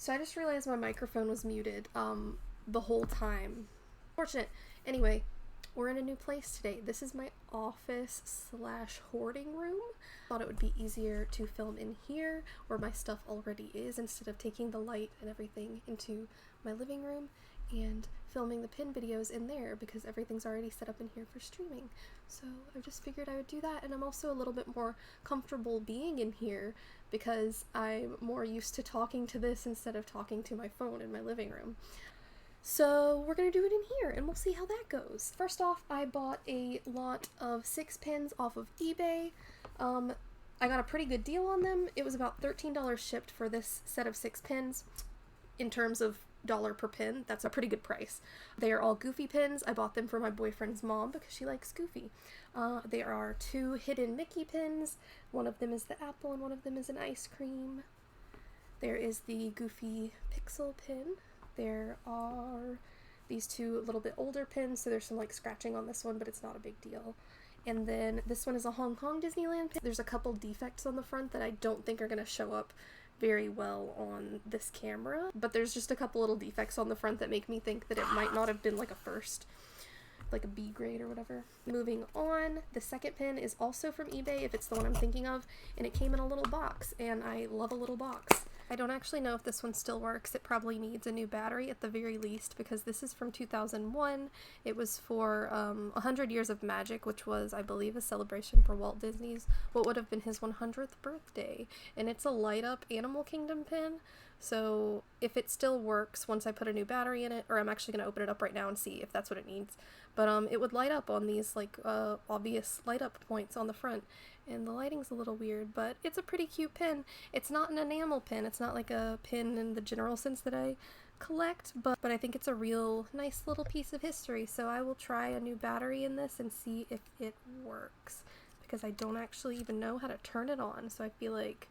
So I just realized my microphone was muted the whole time. Fortunate. Anyway, we're in a new place today. This is my office slash hoarding room. Thought it would be easier to film in here where my stuff already is instead of taking the light and everything into my living room and filming the pin videos in there because everything's already set up in here for streaming. So I just figured I would do that, and I'm also a little bit more comfortable being in here because I'm more used to talking to this instead of talking to my phone in my living room. So we're gonna do it in here and we'll see how that goes. First off, I bought a lot of 6 pins off of eBay. I got a pretty good deal on them. It was about $13 shipped for this set of 6 pins. In terms of dollar per pin, that's a pretty good price. They are all Goofy pins. I bought them for my boyfriend's mom because she likes Goofy. There are 2 hidden Mickey pins. One of them is the apple and one of them is an ice cream. There is the Goofy Pixel pin. There are these 2 a little bit older pins, so there's some like scratching on this one, but it's not a big deal. And then this one is a Hong Kong Disneyland pin. There's a couple defects on the front that I don't think are going to show up very well on this camera, but there's just a couple little defects on the front that make me think that it might not have been like a first, like a B grade or whatever. Moving on, the second pin is also from eBay if it's the one I'm thinking of, and it came in a little box, and I love a little box. I don't actually know if this one still works. It probably needs a new battery at the very least because this is from 2001. It was for 100 Years of Magic, which was, I believe, a celebration for Walt Disney's, what would have been his 100th birthday. And it's a light up Animal Kingdom pin. So if it still works once I put a new battery in it, or I'm actually going to open it up right now and see if that's what it needs, but it would light up on these like obvious light up points on the front, and the lighting's a little weird, but it's a pretty cute pin. It's not an enamel pin, it's not like a pin in the general sense that I collect, but I think it's a real nice little piece of history, so I will try a new battery in this and see if it works, because I don't actually even know how to turn it on, so I feel like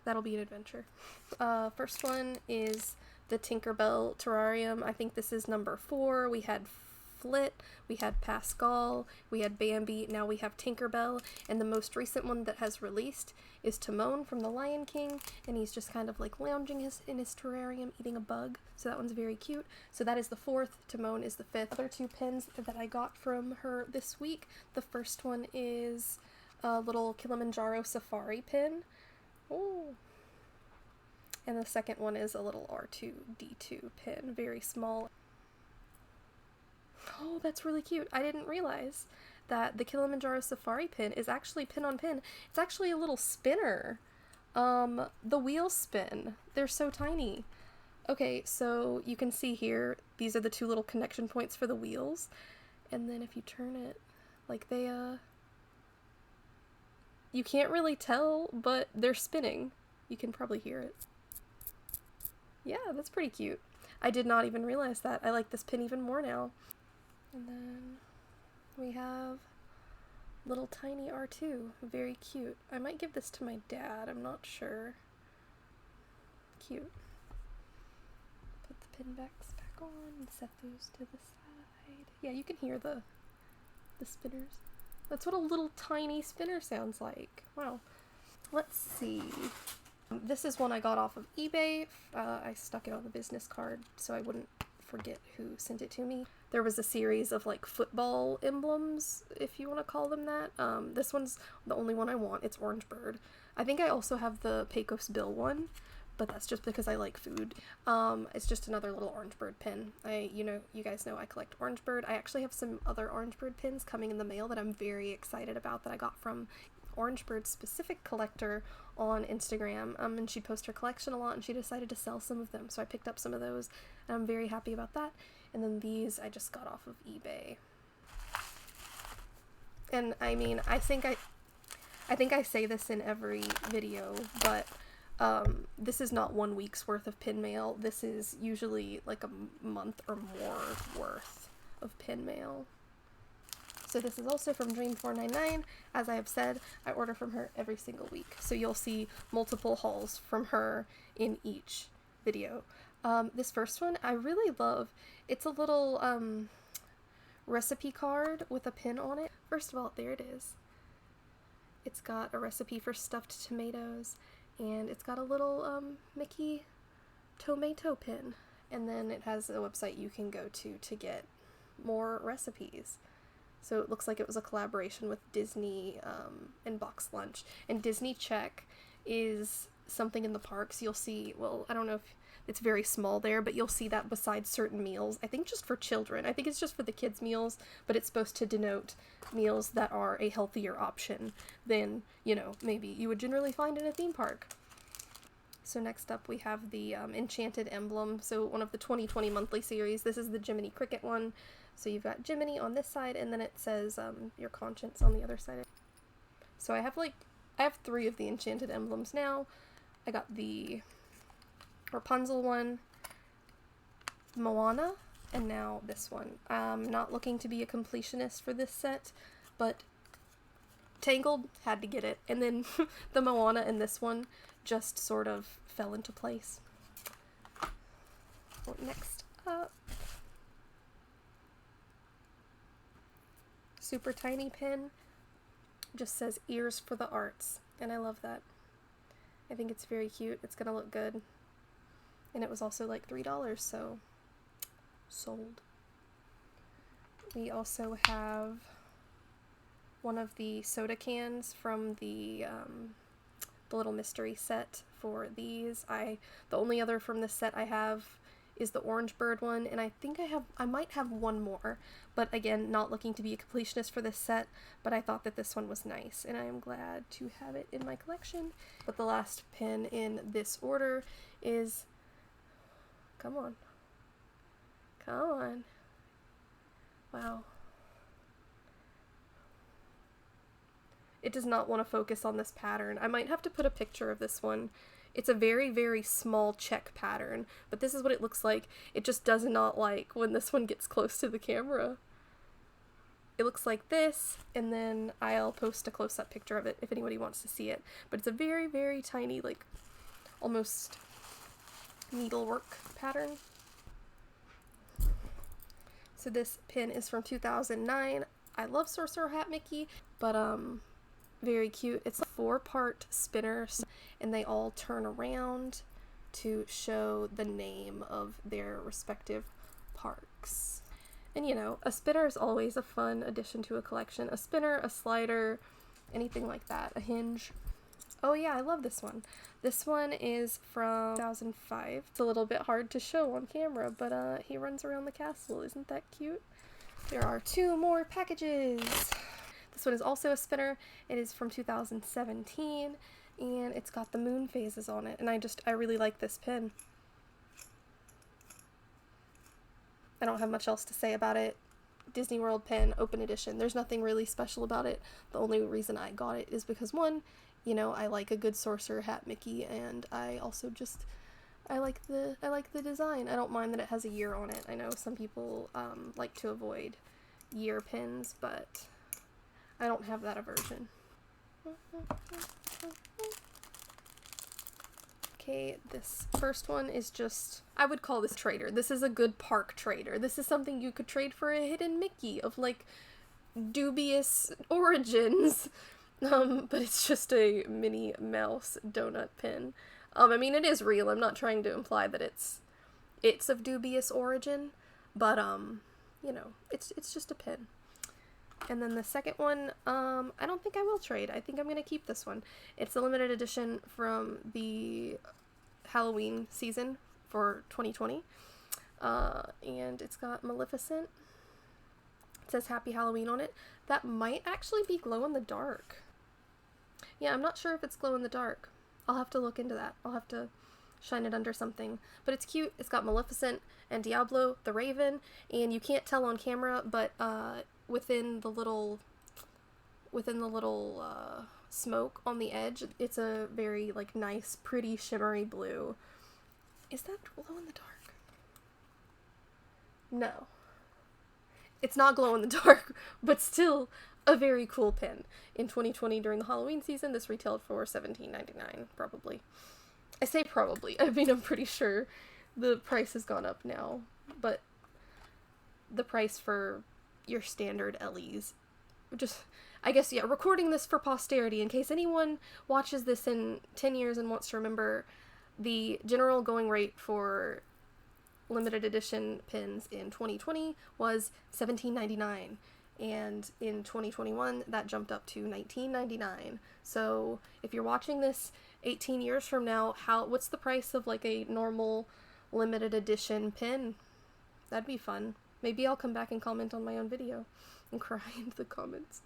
that'll be an adventure. First one is the Tinkerbell terrarium. I think this is number 4. We had Flit, we had Pascal, we had Bambi, now we have Tinkerbell, and the most recent one that has released is Timon from The Lion King, and he's just kind of like lounging in his terrarium eating a bug, so that one's very cute. So that is the 4th, Timon is the 5th. Other 2 pins that I got from her this week, the first one is a little Kilimanjaro safari pin. Oh. And the second one is a little R2-D2 pin, very small. Oh, that's really cute. I didn't realize that the Kilimanjaro safari pin is actually pin on pin. It's actually a little spinner. The wheels spin. They're so tiny. Okay, so you can see here, these are the 2 little connection points for the wheels. And then if you turn it, like you can't really tell, but they're spinning. You can probably hear it. Yeah, that's pretty cute. I did not even realize that. I like this pin even more now. And then we have little tiny R2. Very cute. I might give this to my dad. I'm not sure. Cute. Put the pin backs back on and set those to the side. Yeah, you can hear the spinners. That's what a little tiny spinner sounds like. Wow. Let's see. This is one I got off of eBay. I stuck it on the business card so I wouldn't forget who sent it to me. There was a series of like football emblems, if you want to call them that. This one's the only one I want. It's Orange Bird. I think I also have the Pecos Bill one, but that's just because I like food. It's just another little Orange Bird pin. You guys know I collect Orange Bird. I actually have some other Orange Bird pins coming in the mail that I'm very excited about that I got from Orange Bird specific collector on Instagram, and she'd post her collection a lot, and she decided to sell some of them, so I picked up some of those, and I'm very happy about that. And then these I just got off of eBay. And I mean, I think I say this in every video, but this is not 1 week's worth of pin mail. This is usually like a month or more worth of pin mail. So this is also from Dream499. As I have said, I order from her every single week. So you'll see multiple hauls from her in each video. This first one I really love. It's a little recipe card with a pin on it. First of all, there it is. It's got a recipe for stuffed tomatoes and it's got a little Mickey tomato pin, and then it has a website you can go to get more recipes. So it looks like it was a collaboration with Disney and Box Lunch. And Disney Check is something in the parks you'll see, well, I don't know if it's very small there, but you'll see that besides certain meals. I think just for children. I think it's just for the kids' meals, but it's supposed to denote meals that are a healthier option than, you know, maybe you would generally find in a theme park. So next up we have the Enchanted Emblem, so one of the 2020 monthly series. This is the Jiminy Cricket one. So you've got Jiminy on this side, and then it says your conscience on the other side. So I have 3 of the Enchanted Emblems now. I got the Rapunzel one, Moana, and now this one. I'm not looking to be a completionist for this set, but Tangled, had to get it. And then the Moana and this one just sort of fell into place. Well, next up, super tiny pin, just says Ears for the Arts, and I love that. I think it's very cute. It's gonna look good. And it was also like $3, so sold. We also have one of the soda cans from the little mystery set for these. The only other from this set I have is the Orange Bird one, and I think I might have one more, but again, not looking to be a completionist for this set, but I thought that this one was nice, and I am glad to have it in my collection. But the last pin in this order is, come on, wow. It does not want to focus on this pattern. I might have to put a picture of this one. It's a very, very small check pattern, but this is what it looks like. It just does not like when this one gets close to the camera. It looks like this, and then I'll post a close-up picture of it if anybody wants to see it. But it's a very, very tiny, like, almost needlework pattern. So this pin is from 2009. I love Sorcerer Hat Mickey, but very cute. It's a 4-part spinner, and they all turn around to show the name of their respective parks. And you know, a spinner is always a fun addition to a collection. A spinner, a slider, anything like that. A hinge. Oh yeah, I love this one. This one is from 2005. It's a little bit hard to show on camera, but he runs around the castle. Isn't that cute? There are 2 more packages. This one is also a spinner. It is from 2017, and it's got the moon phases on it, and I really like this pin. I don't have much else to say about it. Disney World pin, open edition. There's nothing really special about it. The only reason I got it is because, one, you know, I like a good Sorcerer Hat Mickey, and I also just, I like the design. I don't mind that it has a year on it. I know some people like to avoid year pins, but I don't have that aversion. Okay, this first one is just, I would call this trader. This is a good park trader. This is something you could trade for a hidden Mickey of, like, dubious origins. But it's just a Minnie Mouse donut pin. I mean, it is real. I'm not trying to imply that it's of dubious origin, but, you know, it's just a pin. And then the second one, I don't think I will trade. I think I'm going to keep this one. It's a limited edition from the Halloween season for 2020. And it's got Maleficent. It says Happy Halloween on it. That might actually be glow in the dark. Yeah, I'm not sure if it's glow in the dark. I'll have to look into that. I'll have to shine it under something. But it's cute. It's got Maleficent and Diablo the Raven. And you can't tell on camera, but, within the little smoke on the edge, it's a very, like, nice, pretty, shimmery blue. Is that glow in the dark? No. It's not glow in the dark, but still a very cool pin. In 2020, during the Halloween season, this retailed for $17.99, probably. I say probably. I mean, I'm pretty sure the price has gone up now, but the price for your standard Ellie's, just, I guess, yeah, recording this for posterity in case anyone watches this in 10 years and wants to remember. The general going rate for limited edition pins in 2020 was $17.99, and in 2021 that jumped up to $19.99. So if you're watching this 18 years from now, what's the price of like a normal limited edition pin? That'd be fun. Maybe I'll come back and comment on my own video and cry into the comments.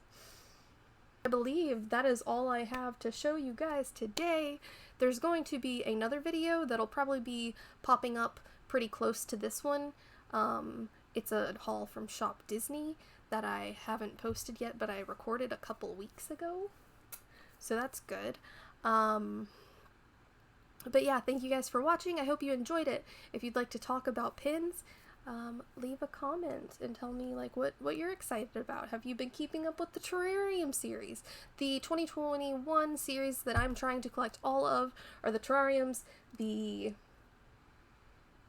I believe that is all I have to show you guys today. There's going to be another video that'll probably be popping up pretty close to this one. It's a haul from Shop Disney that I haven't posted yet, but I recorded a couple weeks ago. So that's good. But yeah, thank you guys for watching. I hope you enjoyed it. If you'd like to talk about pins, leave a comment and tell me like what you're excited about. Have you been keeping up with the Terrarium series? The 2021 series that I'm trying to collect all of are the Terrariums, the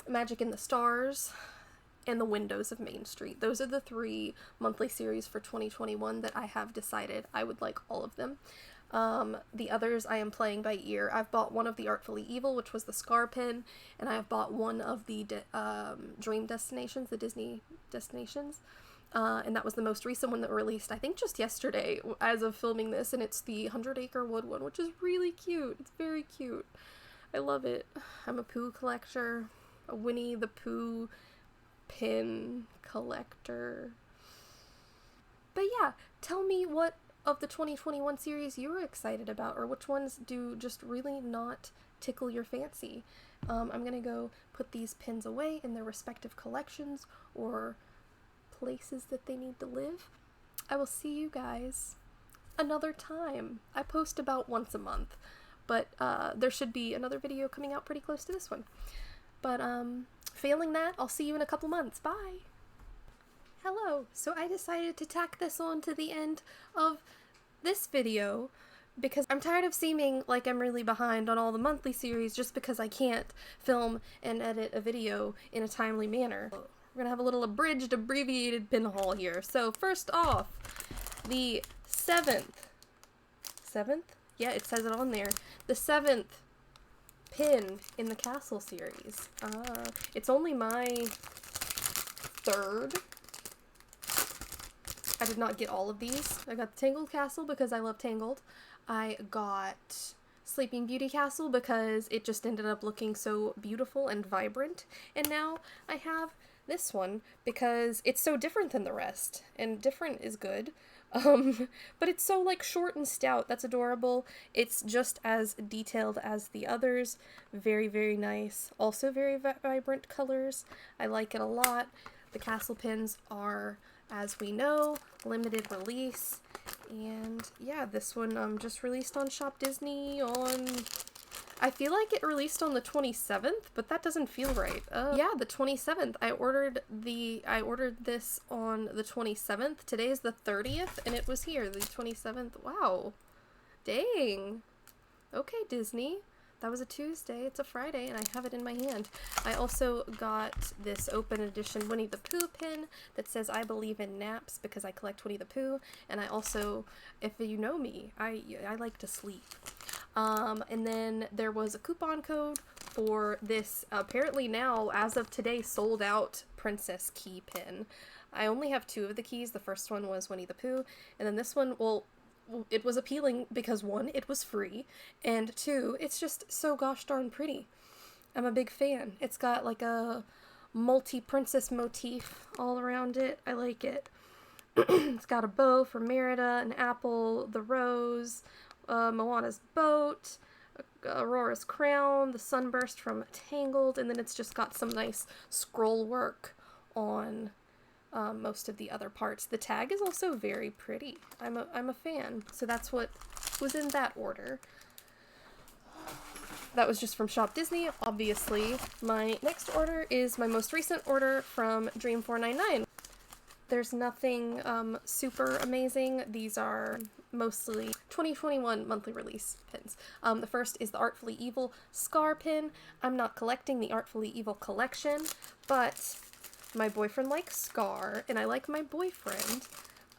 Magic in the Stars, and the Windows of Main Street. Those are the 3 monthly series for 2021 that I have decided I would like all of them. The others I am playing by ear. I've bought one of the Artfully Evil, which was the Scar pin, and I have bought one of the Dream Destinations, the Disney Destinations, and that was the most recent one that released, I think just yesterday as of filming this, and it's the 100 Acre Wood one, which is really cute. It's very cute. I love it. I'm a Pooh collector, a Winnie the Pooh pin collector. But yeah, tell me what of the 2021 series you were excited about, or which ones do just really not tickle your fancy. I'm gonna go put these pins away in their respective collections or places that they need to live. I will see you guys another time. I post about once a month, but there should be another video coming out pretty close to this one. But failing that, I'll see you in a couple months. Bye! Hello! So I decided to tack this on to the end of this video because I'm tired of seeming like I'm really behind on all the monthly series just because I can't film and edit a video in a timely manner. We're gonna have a little abridged, abbreviated pin haul here. So first off, the 7th? Yeah, it says it on there. The 7th pin in the Castle series. It's only my 3rd. I did not get all of these. I got the Tangled Castle because I love Tangled. I got Sleeping Beauty Castle because it just ended up looking so beautiful and vibrant. And now I have this one because it's so different than the rest. And different is good. But it's so like short and stout. That's adorable. It's just as detailed as the others. Very, very nice. Also very vibrant colors. I like it a lot. The castle pins are, as we know, limited release. And yeah, this one just released on Shop Disney on... I feel like it released on the 27th, but that doesn't feel right. Yeah, the 27th. I ordered this on the 27th. Today is the 30th, and it was here, the 27th. Wow. Dang. Okay, Disney. That was a Tuesday. It's a Friday, and I have it in my hand. I also got this open edition Winnie the Pooh pin that says I believe in naps because I collect Winnie the Pooh, and I also, if you know me, I like to sleep. And then there was a coupon code for this, apparently now, as of today, sold out Princess Key pin. I only have 2 of the keys. The first one was Winnie the Pooh, and then this one, well, it was appealing because 1, it was free, and 2, it's just so gosh darn pretty. I'm a big fan. It's got like a multi-princess motif all around it. I like it. It's got a bow for Merida, an apple, the rose, Moana's boat, Aurora's crown, the sunburst from Tangled, and then it's just got some nice scroll work on most of the other parts. The tag is also very pretty. I'm a fan. So that's what was in that order. That was just from Shop Disney, obviously. My next order is my most recent order from Dream 499. There's nothing super amazing. These are mostly 2021 monthly release pins. The first is the Artfully Evil Scar pin. I'm not collecting the Artfully Evil collection, but my boyfriend likes Scar, and I like my boyfriend.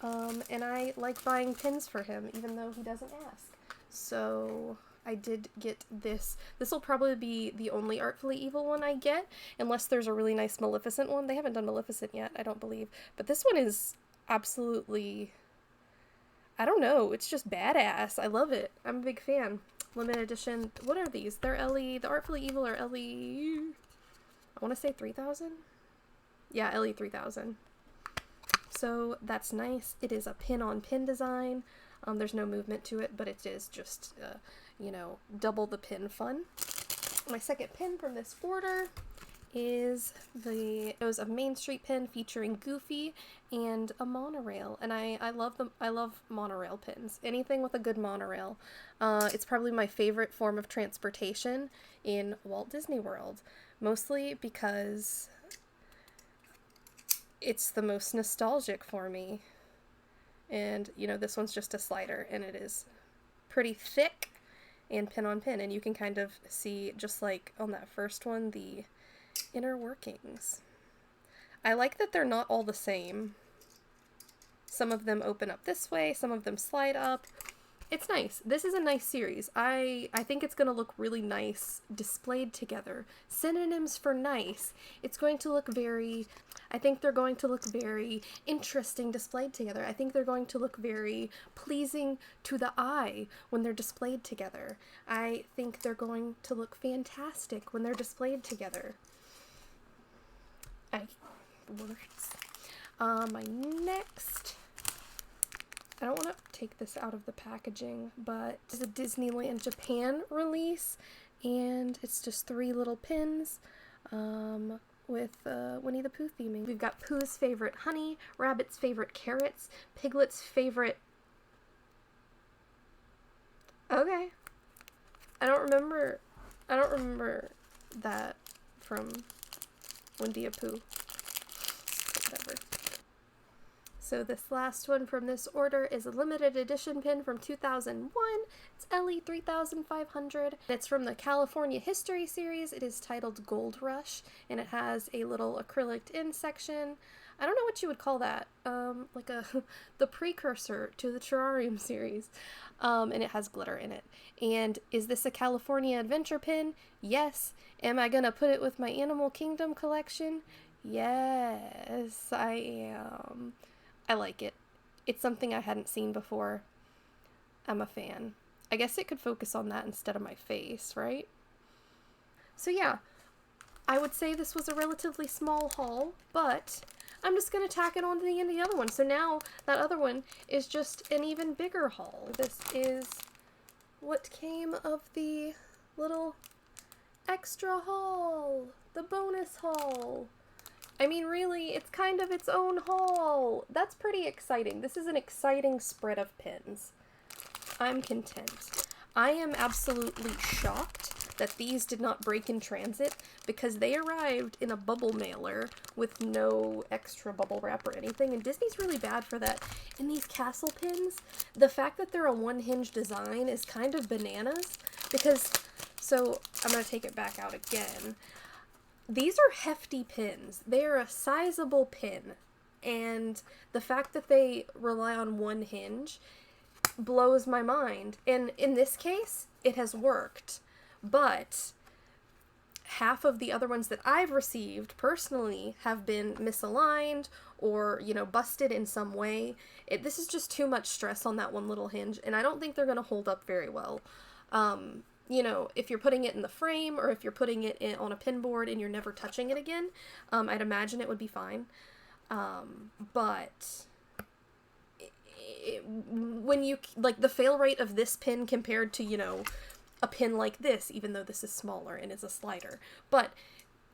And I like buying pins for him, even though he doesn't ask. So I did get this. This will probably be the only Artfully Evil one I get, unless there's a really nice Maleficent one. They haven't done Maleficent yet, I don't believe. But this one is absolutely, I don't know, it's just badass. I love it. I'm a big fan. Limited edition. What are these? They're LE, the Artfully Evil are LE, I want to say 3000? Yeah, LE 3000. So that's nice. It is a pin-on-pin design. There's no movement to it, but it is just, you know, double the pin fun. My second pin from this order is the Heroes of Main Street pin featuring Goofy and a monorail, and I love them. I love monorail pins. Anything with a good monorail. It's probably my favorite form of transportation in Walt Disney World, mostly because it's the most nostalgic for me. And, you know, this one's just a slider, and it is pretty thick and pin on pin, and you can kind of see, just like on that first one, the inner workings. I like that they're not all the same. Some of them open up this way, some of them slide up. It's nice. This is a nice series. I think it's going to look really nice displayed together. Synonyms for nice. It's going to look very... I think they're going to look very interesting displayed together. I think they're going to look very pleasing to the eye when they're displayed together. I think they're going to look fantastic when they're displayed together. Words. My next... I don't want to take this out of the packaging, but it's a Disneyland Japan release, and it's just 3 little pins with Winnie the Pooh theming. We've got Pooh's favorite honey, Rabbit's favorite carrots, Piglet's favorite... Okay. I don't remember that from Winnie the Pooh. Whatever. So this last one from this order is a limited edition pin from 2001. It's LE 3500. It's from the California History series. It is titled Gold Rush, and it has a little acrylic in section. I don't know what you would call that. Like the precursor to the Terrarium series. And it has glitter in it. And is this a California Adventure pin? Yes. Am I gonna put it with my Animal Kingdom collection? Yes, I am. I like it. It's something I hadn't seen before. I'm a fan. I guess it could focus on that instead of my face, right? So yeah, I would say this was a relatively small haul, but I'm just going to tack it on to the end of the other one. So now that other one is just an even bigger haul. This is what came of the little extra haul, the bonus haul. I mean, really, it's kind of its own haul. That's pretty exciting. This is an exciting spread of pins. I'm content. I am absolutely shocked that these did not break in transit because they arrived in a bubble mailer with no extra bubble wrap or anything, and Disney's really bad for that. And these castle pins, the fact that they're a one-hinge design is kind of bananas because, so I'm going to take it back out again. These are hefty pins. They are a sizable pin, and the fact that they rely on one hinge blows my mind. And in this case, it has worked, but half of the other ones that I've received personally have been misaligned or, you know, busted in some way. This is just too much stress on that one little hinge, and I don't think they're going to hold up very well. You know, if you're putting it in the frame or if you're putting it on a pin board and you're never touching it again, I'd imagine it would be fine. But when you, like, the fail rate of this pin compared to, you know, a pin like this, even though this is smaller and is a slider, but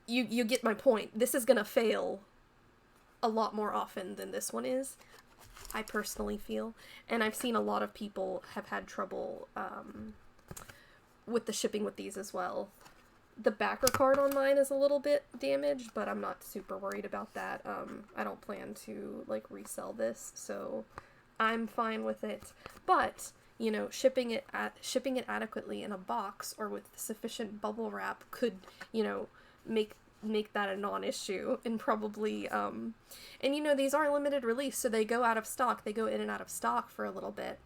you get my point. This is gonna fail a lot more often than this one is, I personally feel. And I've seen a lot of people have had trouble, with the shipping with these as well. The backer card on mine is a little bit damaged, but I'm not super worried about that. I don't plan to, like, resell this, so I'm fine with it. But, you know, shipping it adequately in a box or with sufficient bubble wrap could, you know, make make that a non-issue and probably, and you know, these are limited release, so they go out of stock. They go in and out of stock for a little bit.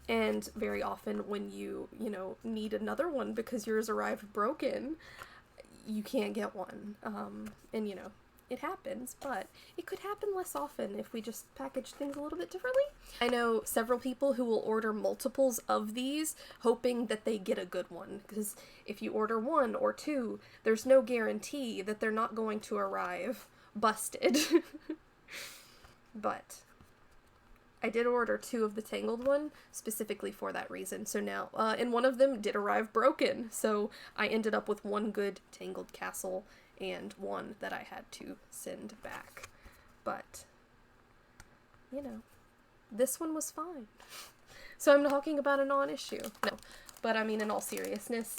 And very often when you know, need another one because yours arrived broken, you can't get one. And you know, it happens, but it could happen less often if we just package things a little bit differently. I know several people who will order multiples of these, hoping that they get a good one, because if you order one or two, there's no guarantee that they're not going to arrive busted. But I did order 2 of the Tangled one specifically for that reason. So now, and one of them did arrive broken, so I ended up with 1 good Tangled castle and 1 that I had to send back. But, you know, this one was fine. So I'm talking about a non-issue. No, but I mean, in all seriousness,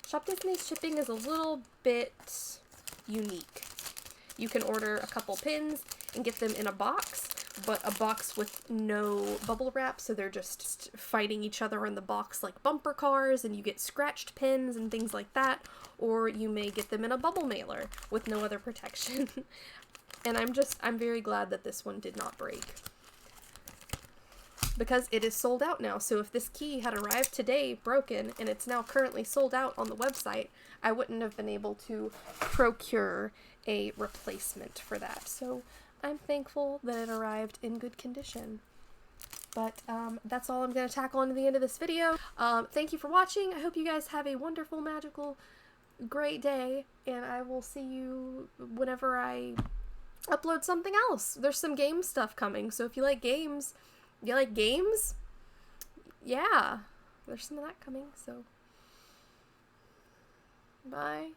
Shop Disney's shipping is a little bit unique. You can order a couple pins and get them in a box, but a box with no bubble wrap, so they're just fighting each other in the box like bumper cars, and you get scratched pins and things like that, or you may get them in a bubble mailer with no other protection. And I'm very glad that this one did not break, because it is sold out now. So if this key had arrived today broken and it's now currently sold out on the website, I wouldn't have been able to procure a replacement for that. So I'm thankful that it arrived in good condition. But that's all I'm going to tackle into the end of this video. Thank you for watching. I hope you guys have a wonderful, magical, great day, and I will see you whenever I upload something else. There's some game stuff coming, so if you like games, yeah, there's some of that coming, so bye.